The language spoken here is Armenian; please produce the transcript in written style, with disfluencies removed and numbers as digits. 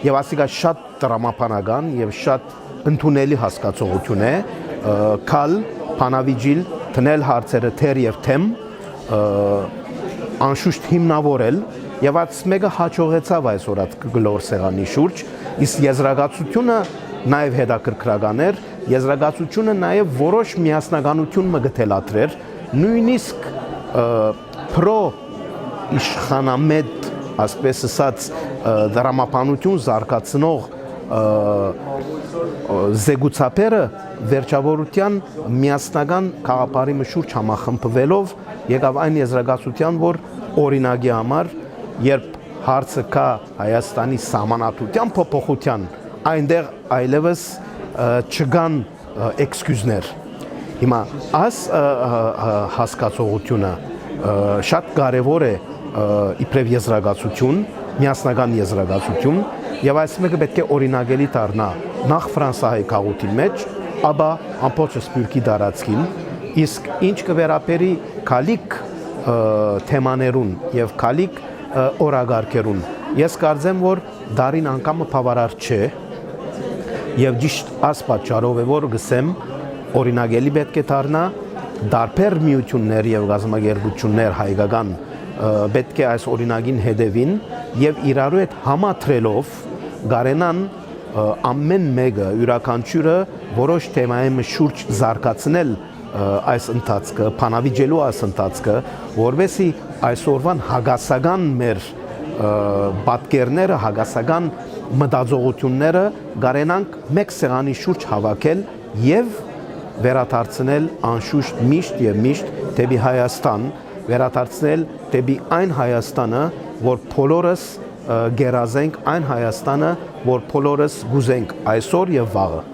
եւ ասիկա շատ տրամապանական եւ շատ ընդունելի հասկացողություն է կալ փանավիճիլ տնել հարցերը թեր եւ թեմ անշուշտ հիմնավորել եւ այս մեկը հաջողեցավ այսօր այդ գլոր սեղանի շուրջ իսկ եզրակացությունը նաեւ հետաքրքրական էր եզրակացությունը նաեւ որոշ միասնականություն մգտելատրեր նույնիսկ պրո իշխանամետ ասպես ասած դրամապանություն զարգացնող զեկուցապերը վերջավորության միասնական խաղապարի մշուրջ համախմբվելով եկավ այն եզրակացության, որ օրինակի համար, երբ հարցը կա Հայաստանի սահմանադրության փոփոխության, այնտեղ այլևս չկան էքսկյուզներ։ Հիմա այս հասկացողությունը շատ կարևոր է իբրև եզրակացություն, միասնական եզրակացություն, եւ այս մեկը պետք է օրինակելի դառնա նախ Ֆրանսիայի քաղաքի մեջ, ապա ամբողջ Սփյուռքի տարածքին, իսկ ինչ կվերապերի քալիք թեմաներուն եւ քալիք օրագարկերուն, ես կարծեմ, որ դարին անգամը բավարար չէ եւ ճիշտ այս պատճառով է որ գսեմ օրինակելի պետք է դառնա դարբեր միություններ եւ գազམ་ագերբություններ հայկական պետք է այս օրինակին հետևին եւ իրարու հետ համատրելով գարենան ամեն մեկը յուրաքանչյուրը որոշ թեմայի շուրջ զարգացնել այս ընթացքը, փանավիճելու այս ընթացքը, որովհետեւ այսօրվան հագասական մեր պատկերները, հագասական մտածողությունները գարենանք մեկ սեղանի շուրջ հավաքել եւ վերադարձնել անշուշտ միշտ եւ միշտ դեպի Հայաստան, վերադարձնել դեպի այն Հայաստանը, որ բոլորս գերազենք այն Հայաստանը, որ բոլորս գուզենք այսօր եւ վաղը։